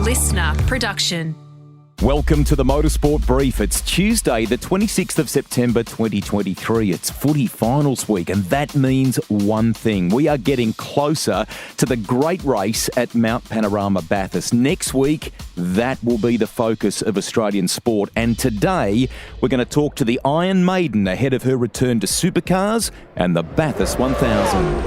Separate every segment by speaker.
Speaker 1: listener production.
Speaker 2: Welcome to the Motorsport Brief. It's Tuesday, the 26th of September 2023. It's footy finals week, and that means one thing. We are getting closer to the great race at Mount Panorama Bathurst. Next week, that will be the focus of Australian sport. And today, we're going to talk to the Iron Maiden ahead of her return to supercars and the Bathurst 1000.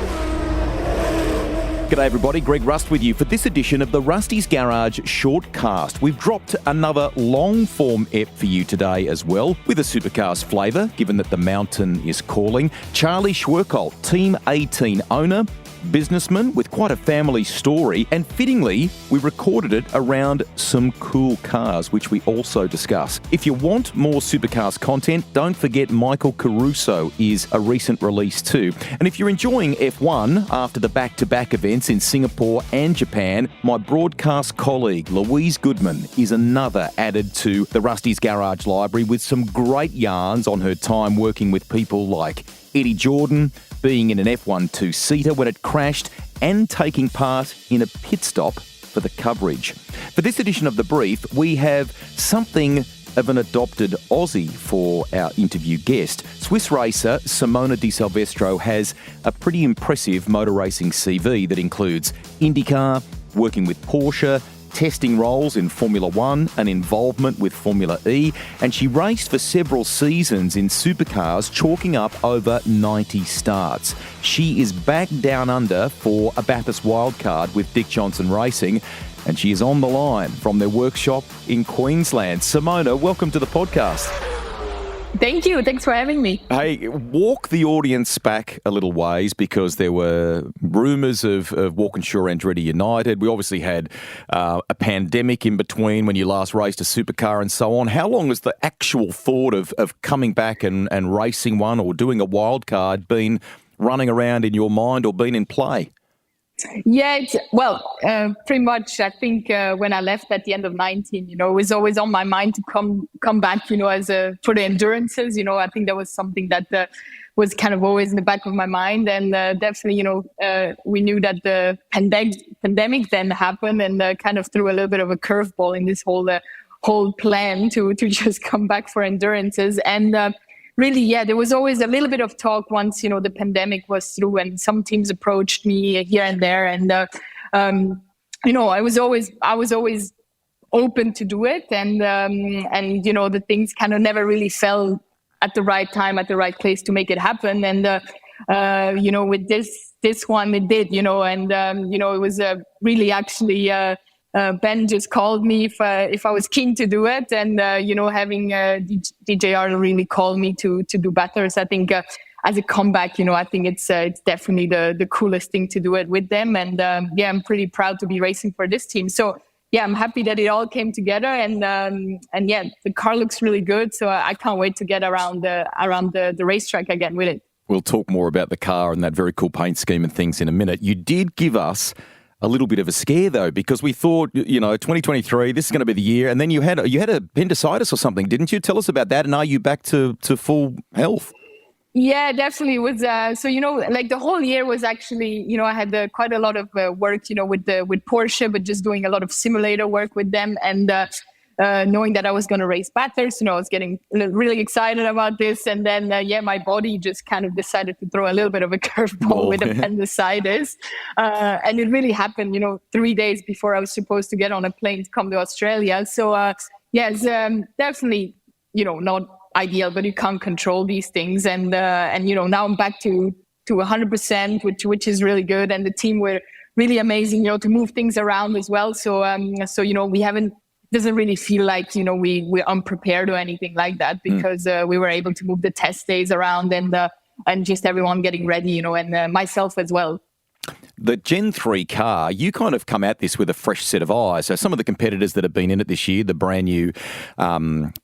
Speaker 2: G'day everybody, Greg Rust with you for this edition of the Rusty's Garage Shortcast. We've dropped another long-form ep for you today as well, with a supercars flavour, given that the mountain is calling. Charlie Schwerkolt, Team 18 owner, businessman with quite a family story, and fittingly, we recorded it around some cool cars, which we also discuss. If you want more supercars content, don't forget Michael Caruso is a recent release too. And if you're enjoying F1 after the back-to-back events in Singapore and Japan, my broadcast colleague Louise Goodman is another added to the Rusty's Garage library with some great yarns on her time working with people like Eddie Jordan, being in an F1 two-seater when it crashed, and taking part in a pit stop for the coverage. For this edition of The Brief, we have something of an adopted Aussie for our interview guest. Swiss racer Simona de Silvestro has a pretty impressive motor racing CV that includes IndyCar, working with Porsche, testing roles in Formula One, an involvement with Formula E, and she raced for several seasons in supercars, chalking up over 90 starts. She is back down under for a Bathurst wildcard with Dick Johnson Racing, and she is on the line from their workshop in Queensland. Simona, welcome to the podcast.
Speaker 3: Thank you. Thanks for having me.
Speaker 2: Hey, walk the audience back a little ways, because there were rumours of Walkinshaw Andretti United. We obviously had a pandemic in between when you last raced a supercar and so on. How long has the actual thought of coming back and racing one or doing a wild card been running around in your mind or been in play?
Speaker 3: Yeah, pretty much. I think when I left at the end of 19, it was always on my mind to come back, for the endurances. I think that was something that was kind of always in the back of my mind. And definitely, we knew that the pandemic then happened and kind of threw a little bit of a curveball in this whole plan to just come back for endurances. And really, yeah, there was always a little bit of talk once, the pandemic was through, and some teams approached me here and there. And, I was always open to do it. And the things kind of never really fell at the right time, at the right place to make it happen. And, with this one, it did, and, it was really actually... Ben just called me if I was keen to do it, and having DJR really called me to do Bathurst. I think as a comeback, I think it's definitely the coolest thing to do it with them, and I'm pretty proud to be racing for this team. So yeah, I'm happy that it all came together, and the car looks really good. So I can't wait to get around the racetrack again with it. We'll
Speaker 2: talk more about the car and that very cool paint scheme and things in a minute. You did give us a little bit of a scare, though, because we thought, 2023, this is going to be the year, and then you had a appendicitis or something, didn't you? Tell us about that, and are you back to full health?
Speaker 3: Yeah, definitely. It was the whole year was actually, I had quite a lot of work, with Porsche, but just doing a lot of simulator work with them, and knowing that I was going to race Bathurst, I was getting really excited about this. And then, my body just kind of decided to throw a little bit of a curveball with appendicitis. And it really happened, 3 days before I was supposed to get on a plane to come to Australia. So, it's definitely, not ideal, but you can't control these things. And now I'm back to 100%, which is really good. And the team were really amazing, to move things around as well. So, we haven't, doesn't really feel like, we're unprepared or anything like that, because we were able to move the test days around and just everyone getting ready, and myself as well.
Speaker 2: The Gen 3 car, you kind of come at this with a fresh set of eyes. So some of the competitors that have been in it this year, the brand new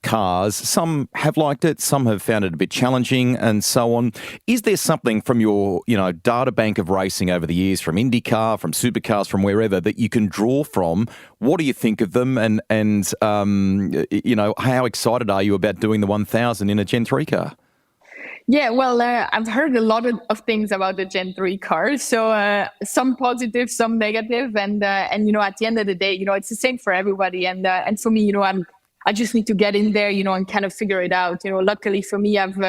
Speaker 2: cars, some have liked it, some have found it a bit challenging and so on. Is there something from your, data bank of racing over the years, from IndyCar, from supercars, from wherever, that you can draw from? What do you think of them? And how excited are you about doing the 1000 in a Gen 3 car?
Speaker 3: Yeah, well, I've heard a lot of things about the Gen 3 cars. So some positive, some negative, and at the end of the day, it's the same for everybody. And for me, I just need to get in there, and kind of figure it out. Luckily for me, I've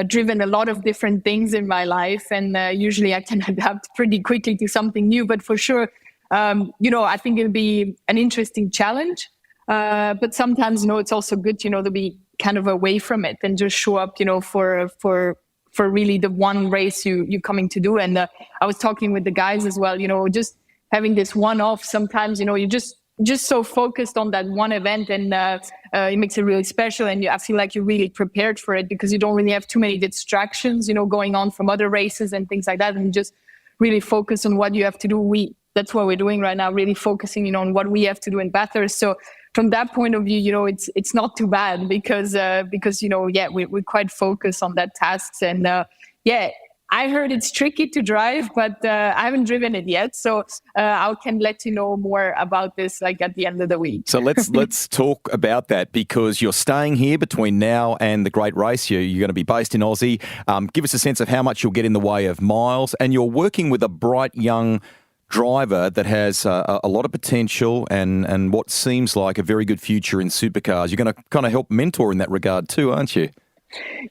Speaker 3: driven a lot of different things in my life, and usually I can adapt pretty quickly to something new. But for sure, I think it'll be an interesting challenge. But sometimes, it's also good, to be kind of away from it and just show up, for really the one race you're coming to do. And I was talking with the guys as well, just having this one-off. Sometimes, you're just so focused on that one event, and it makes it really special. And I feel like you're really prepared for it because you don't really have too many distractions, going on from other races and things like that, and just really focus on what you have to do. That's what we're doing right now, really focusing, on what we have to do in Bathurst. So from that point of view, it's not too bad because we're quite focused on that tasks. And I heard it's tricky to drive, but I haven't driven it yet. So I can let you know more about this like at the end of the week.
Speaker 2: So let's talk about that, because you're staying here between now and the great race. You're going to be based in Aussie. Give us a sense of how much you'll get in the way of miles. And you're working with a bright young driver that has a lot of potential and what seems like a very good future in supercars. You're going to kind of help mentor in that regard too, aren't you?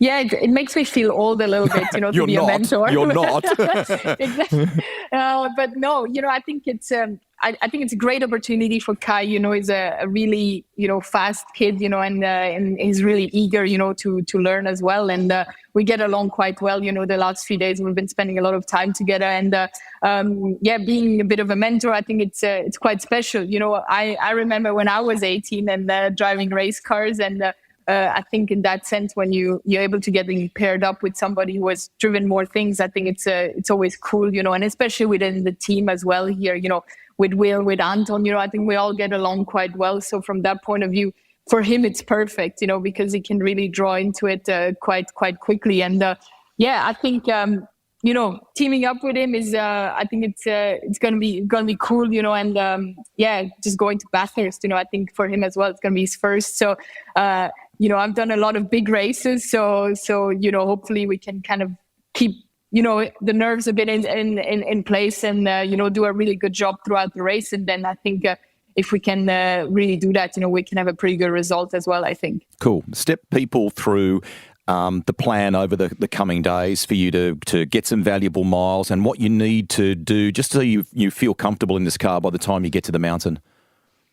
Speaker 3: Yeah, it makes me feel old a little bit, to be a mentor.
Speaker 2: You're not.
Speaker 3: Exactly. But no, I think it's I think it's a great opportunity for Kai. He's a really fast kid, and he's really eager, to learn as well. And we get along quite well. The last few days we've been spending a lot of time together. And being a bit of a mentor, I think it's quite special. I remember when I was 18 and driving race cars, and I think in that sense, when you're able to get paired up with somebody who has driven more things, I think it's always cool, and especially within the team as well here, with Will, with Anton, I think we all get along quite well. So from that point of view, for him, it's perfect, because he can really draw into it quite quickly. And I think, teaming up with him is, I think it's going to be cool, and just going to Bathurst, I think for him as well, it's going to be his first. So, I've done a lot of big races, so hopefully we can kind of keep the nerves a bit in place, and do a really good job throughout the race. And then I think if we can really do that, we can have a pretty good result as well, I think.
Speaker 2: Cool. Step people through the plan over the coming days for you to get some valuable miles, and what you need to do just so you feel comfortable in this car by the time you get to the mountain.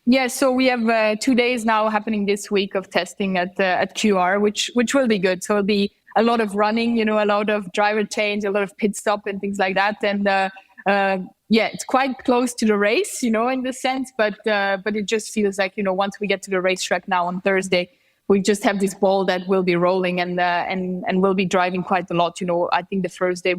Speaker 3: Yeah, so we have 2 days now happening this week of testing at QR, which will be good. So it'll be a lot of running, a lot of driver change, a lot of pit stop and things like that. And it's quite close to the race, in the sense, but it just feels like, once we get to the racetrack now on Thursday, we just have this ball that will be rolling and we'll be driving quite a lot. I think the first day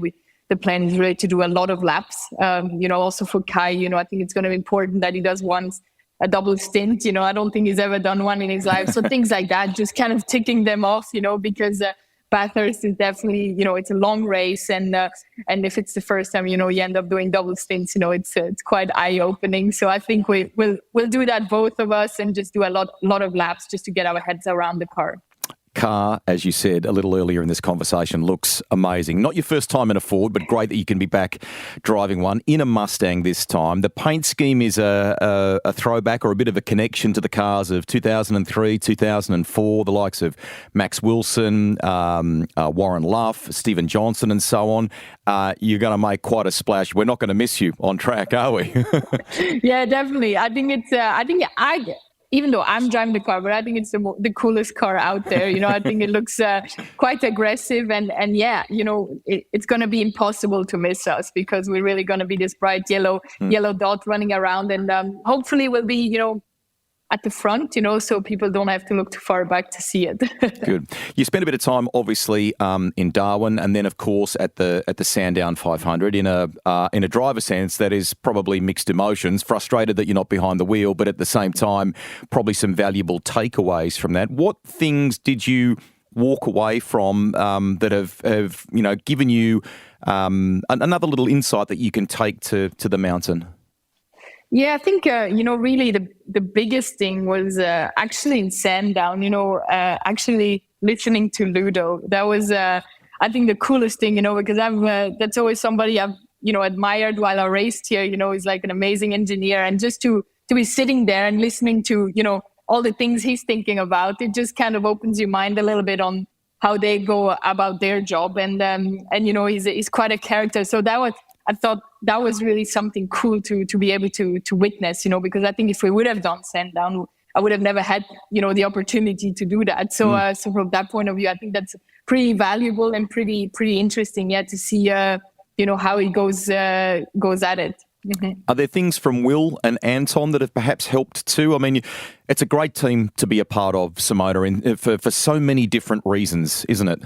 Speaker 3: the plan is really to do a lot of laps. Also for Kai, I think it's going to be important that he does once a double stint. I don't think he's ever done one in his life. So things like that, just kind of ticking them off, because Bathurst is definitely, it's a long race. And if it's the first time, you end up doing double stints, it's quite eye-opening. So I think we'll do that, both of us, and just do a lot of laps just to get our heads around the car.
Speaker 2: Car, as you said a little earlier in this conversation, looks amazing. Not your first time in a Ford, but great that you can be back driving one in a Mustang this time. The paint scheme is a throwback or a bit of a connection to the cars of 2003, 2004, the likes of Max Wilson, Warren Luff, Stephen Johnson and so on. You're going to make quite a splash. We're not going to miss you on track, are we?
Speaker 3: Yeah, definitely. I think even though I'm driving the car, but I think it's the coolest car out there. I think it looks quite aggressive, and it's going to be impossible to miss us, because we're really going to be this bright yellow dot running around, and hopefully we'll be, at the front, so people don't have to look too far back to see it.
Speaker 2: Good. You spent a bit of time, obviously, in Darwin, and then, of course, at the Sandown 500 in a driver sense that is probably mixed emotions. Frustrated that you're not behind the wheel, but at the same time, probably some valuable takeaways from that. What things did you walk away from that have given you another little insight that you can take to the mountain?
Speaker 3: Yeah, I think, really the biggest thing was actually in Sandown, actually listening to Ludo. That was, I I think the coolest thing, because that's always somebody I've, admired while I raced here, he's like an amazing engineer. And just to be sitting there and listening to, all the things he's thinking about, it just kind of opens your mind a little bit on how they go about their job. And he's quite a character. So I thought that was really something cool to be able to witness, because I think if we would have done Sandown, I would have never had, the opportunity to do that. So, so from that point of view, I think that's pretty valuable and pretty interesting, to see, how he goes at it. Mm-hmm.
Speaker 2: Are there things from Will and Anton that have perhaps helped too? I mean, it's a great team to be a part of, Simona, for so many different reasons, isn't it?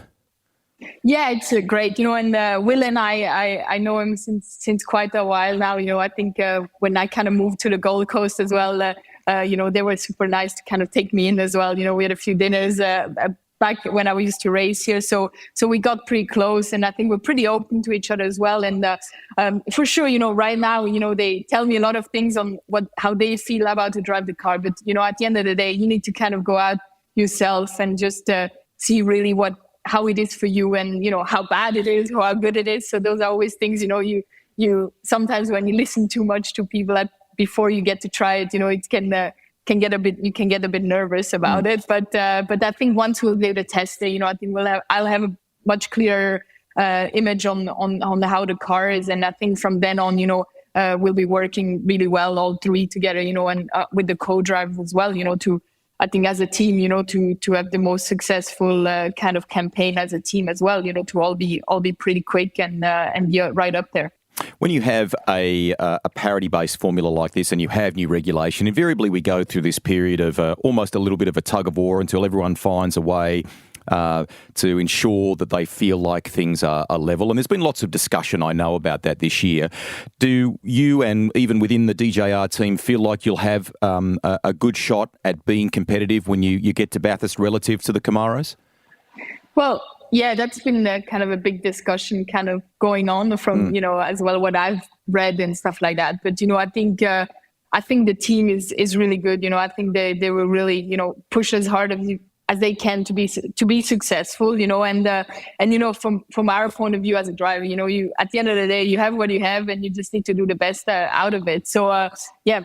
Speaker 3: Yeah, it's great, and Will and I know him since quite a while now. I think when I kind of moved to the Gold Coast as well, they were super nice to kind of take me in as well. We had a few dinners back when I used to race here. So we got pretty close, and I think we're pretty open to each other as well. And for sure, right now, they tell me a lot of things on how they feel about to drive the car. But, at the end of the day, you need to kind of go out yourself and just see really how it is for you, and, how bad it is, or how good it is. So those are always things, you sometimes when you listen too much to people before you get to try it, it can get a bit nervous about it. But I think once we'll be able to test it, I think I'll have a much clearer image on how the car is. And I think from then on, we'll be working really well, all three together, and with the co-driver as well, I think as a team, to have the most successful kind of campaign as a team as well, to all be pretty quick and be right up there.
Speaker 2: When you have a parity-based formula like this and you have new regulation, invariably we go through this period of almost a little bit of a tug of war until everyone finds a way to ensure that they feel like things are level. And there's been lots of discussion, I know, about that this year. Do you, and even within the DJR team, feel like you'll have a good shot at being competitive when you get to Bathurst relative to the Camaros? Well,
Speaker 3: yeah, that's been kind of a big discussion kind of going on from, as well what I've read and stuff like that. But, I think the team is really good. I think they will really, push as hard as they can to be successful, and from our point of view as a driver, you at the end of the day, you have what you have and you just need to do the best out of it. So,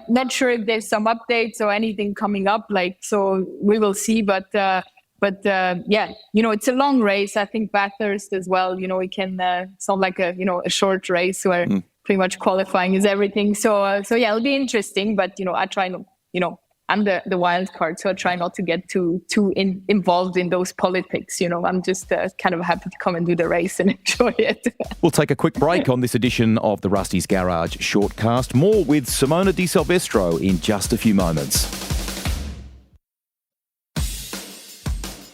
Speaker 3: not sure if there's some updates or anything coming up, so we will see. But it's a long race. I think Bathurst as well, it can, it's not like a short race where pretty much qualifying is everything. So it'll be interesting, but, I try not, I'm the wild card, so I try not to get too involved in those politics. I'm just kind of happy to come and do the race and enjoy it.
Speaker 2: We'll take a quick break on this edition of the Rusty's Garage Shortcast. More with Simona de Silvestro in just a few moments.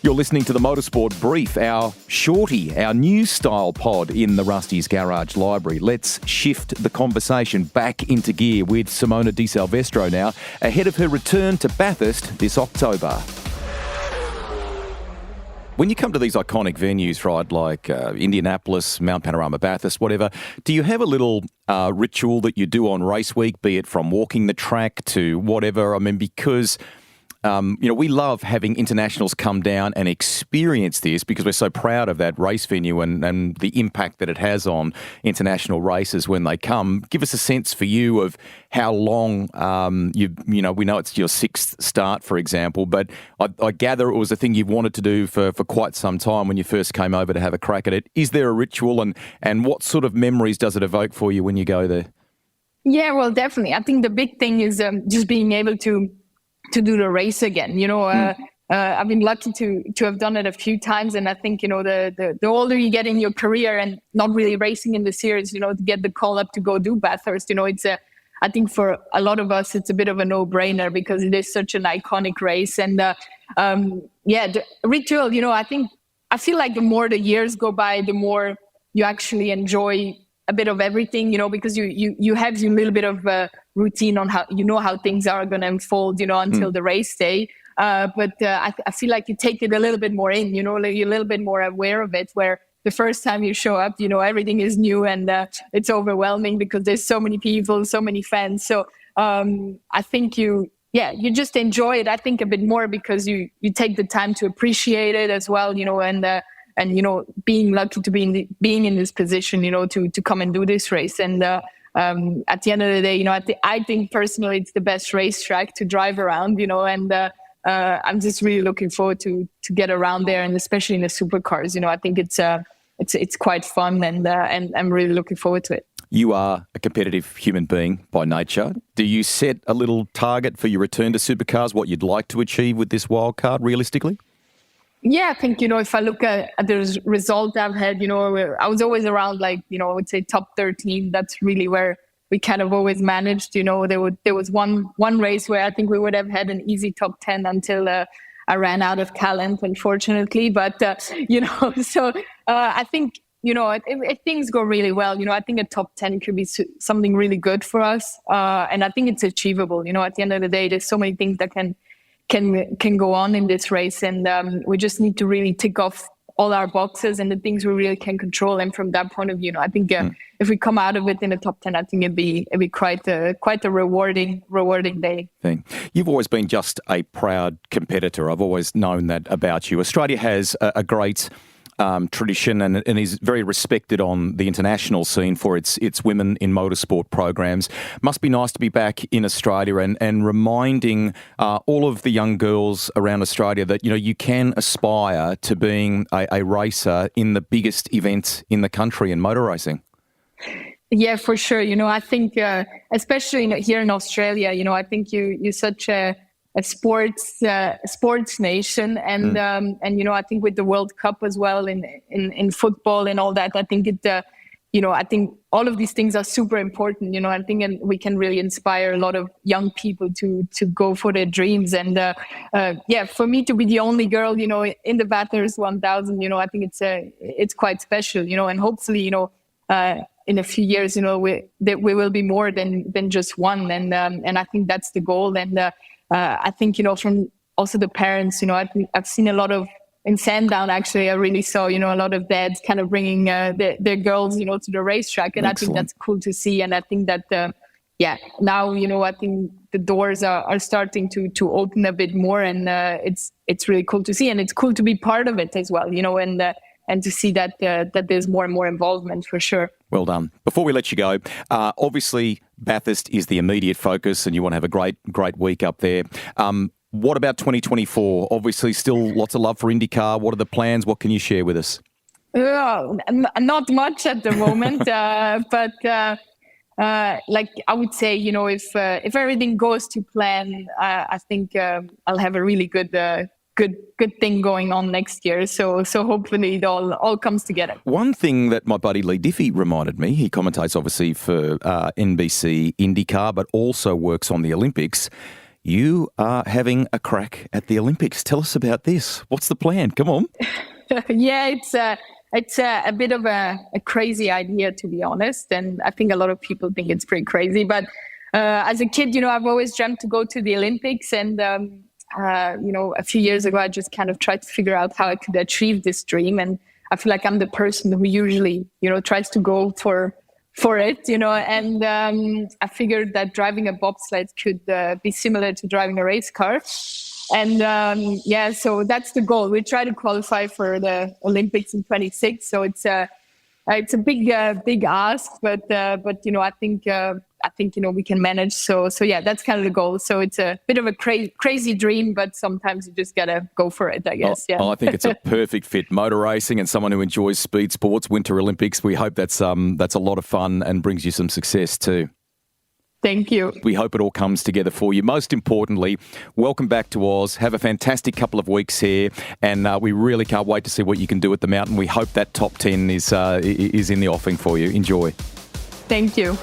Speaker 2: You're listening to the Motorsport Brief, our shorty, our new style pod in the Rusty's Garage Library. Let's shift the conversation back into gear with Simona de Silvestro now, ahead of her return to Bathurst this October. When you come to these iconic venues, right, like Indianapolis, Mount Panorama, Bathurst, whatever, do you have a little ritual that you do on race week, be it from walking the track to whatever? I mean, because we love having internationals come down and experience this because we're so proud of that race venue and the impact that it has on international races when they come. Give us a sense for you of how long, we know it's your sixth start, for example, but I gather it was a thing you've wanted to do for quite some time when you first came over to have a crack at it. Is there a ritual and what sort of memories does it evoke for you when you go there?
Speaker 3: Yeah, well, definitely. I think the big thing is just being able to do the race again. I've been lucky to have done it a few times, and I think the older you get in your career and not really racing in the series, to get the call up to go do Bathurst, it's I think for a lot of us it's a bit of a no-brainer because it is such an iconic race. And the ritual, I feel like the more the years go by, the more you actually enjoy a bit of everything, because you have your little bit of routine on how things are going to unfold, until the race day. But I feel like you take it a little bit more in, you're a little bit more aware of it, where the first time you show up, everything is new and it's overwhelming because there's so many people, so many fans. So I think you just enjoy it, I think, a bit more because you take the time to appreciate it as well, being lucky to being in this position, to come and do this race. And at the end of the day, I think personally it's the best racetrack to drive around, and I'm just really looking forward to get around there, and especially in the supercars. I think it's quite fun, and I'm really looking forward to it.
Speaker 2: You are a competitive human being by nature. Do you set a little target for your return to supercars, what you'd like to achieve with this wildcard realistically?
Speaker 3: Yeah, I think, if I look at the result I've had, I was always around I would say top 13. That's really where we kind of always managed. There was one race where I think we would have had an easy top 10 until I ran out of talent, unfortunately. But, so I think, if things go really well, I think a top 10 could be something really good for us. And I think it's achievable. At the end of the day, there's so many things that can go on in this race. And we just need to really tick off all our boxes and the things we really can control. And from that point of view, I think if we come out of it in the top 10, I think it'd be quite a rewarding day.
Speaker 2: You've always been just a proud competitor. I've always known that about you. Australia has a great tradition and is very respected on the international scene for its women in motorsport programs. Must be nice to be back in Australia and reminding all of the young girls around Australia that you can aspire to being a racer in the biggest event in the country in motor racing.
Speaker 3: Yeah, for sure. I think especially here in Australia, I think you're such a sports nation, and I think with the World Cup as well in football and all that, I think I think all of these things are super important. I think and we can really inspire a lot of young people to go for their dreams. And for me to be the only girl, in the Bathurst 1000, I think it's quite special. And hopefully, in a few years, we will be more than just one, and I think that's the goal. And I think, from also the parents, I think I've seen a lot of, in Sandown, actually, I really saw, a lot of dads kind of bringing their girls, to the racetrack. And
Speaker 2: Excellent.
Speaker 3: I think that's cool to see. And I think that, now, I think the doors are starting to open a bit more, and it's really cool to see. And it's cool to be part of it as well, and to see that there's more and more involvement, for sure.
Speaker 2: Well done. Before we let you go, obviously Bathurst is the immediate focus and you want to have a great week up there. What about 2024? Obviously still lots of love for IndyCar. What are the plans? What can you share with us?
Speaker 3: Not much at the moment, but I would say, if everything goes to plan, I think I'll have a really good thing going on next year. So hopefully it all comes together. One
Speaker 2: thing that my buddy Lee Diffie reminded me, he commentates obviously for NBC IndyCar, but also works on the Olympics. You are having a crack at the Olympics. Tell us about this. What's the plan? Come on.
Speaker 3: Yeah, it's a bit of a crazy idea, to be honest. And I think a lot of people think it's pretty crazy. But as a kid, I've always dreamt to go to the Olympics. And a few years ago, I just kind of tried to figure out how I could achieve this dream. And I feel like I'm the person who usually, tries to go for it, and I figured that driving a bobsled could be similar to driving a race car. And so that's the goal. We try to qualify for the Olympics in 2026. So it's a big ask, but I think we can manage. So yeah, that's kind of the goal. So it's a bit of a crazy dream, but sometimes you just gotta go for it, I guess. Yeah.
Speaker 2: I think it's a perfect fit. Motor racing and someone who enjoys speed sports, Winter Olympics. We hope that's a lot of fun and brings you some success too.
Speaker 3: Thank you.
Speaker 2: We hope it all comes together for you. Most importantly, welcome back to Oz. Have a fantastic couple of weeks here, and we really can't wait to see what you can do at the mountain. We hope that top 10 is in the offing for you. Enjoy.
Speaker 3: Thank you.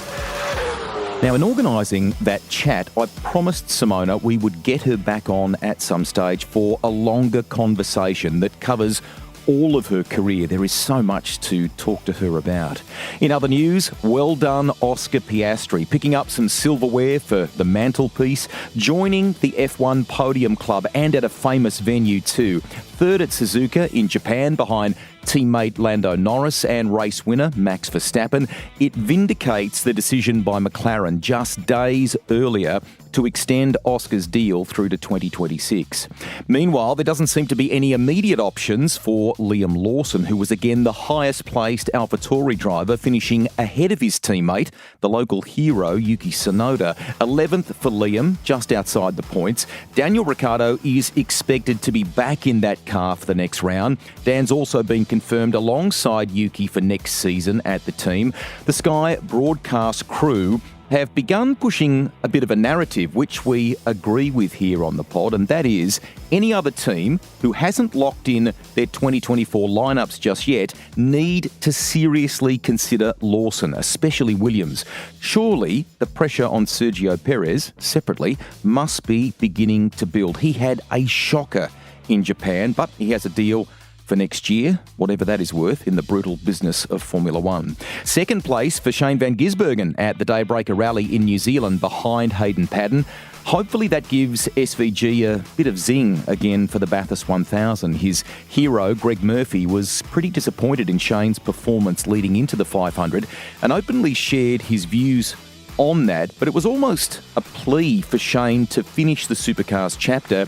Speaker 2: Now, in organising that chat, I promised Simona we would get her back on at some stage for a longer conversation that covers all of her career. There is so much to talk to her about. In other news, well done Oscar Piastri, picking up some silverware for the mantelpiece, joining the F1 Podium Club and at a famous venue too. Third at Suzuka in Japan behind teammate Lando Norris and race winner Max Verstappen. It vindicates the decision by McLaren just days earlier to extend Oscar's deal through to 2026. Meanwhile, there doesn't seem to be any immediate options for Liam Lawson, who was again the highest-placed AlphaTauri driver, finishing ahead of his teammate, the local hero Yuki Tsunoda. 11th for Liam, just outside the points. Daniel Ricciardo is expected to be back in that car for the next round. Dan's also been confirmed alongside Yuki for next season at the team. The Sky broadcast crew have begun pushing a bit of a narrative which we agree with here on the pod, and that is any other team who hasn't locked in their 2024 lineups just yet need to seriously consider Lawson, especially Williams. Surely the pressure on Sergio Perez, separately, must be beginning to build. He had a shocker in Japan, but he has a deal for next year, whatever that is worth in the brutal business of Formula One. Second place for Shane van Gisbergen at the Daybreaker Rally in New Zealand behind Hayden Paddon. Hopefully that gives SVG a bit of zing again for the Bathurst 1000. His hero, Greg Murphy, was pretty disappointed in Shane's performance leading into the 500 and openly shared his views on that, but it was almost a plea for Shane to finish the Supercars chapter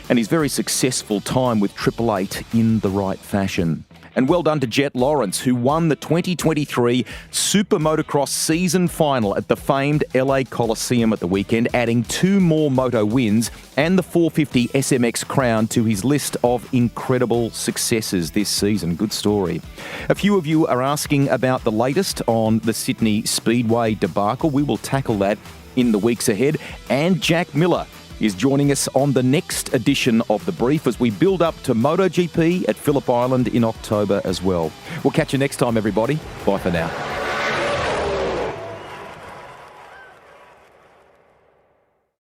Speaker 2: and his very successful time with Triple Eight in the right fashion. And well done to Jett Lawrence, who won the 2023 Super Motocross season final at the famed LA Coliseum at the weekend, adding 2 more moto wins and the 450 SMX crown to his list of incredible successes this season. Good story. A few of you are asking about the latest on the Sydney Speedway debacle. We will tackle that in the weeks ahead. And Jack Miller is joining us on the next edition of The Brief as we build up to MotoGP at Phillip Island in October as well. We'll catch you next time, everybody. Bye for now.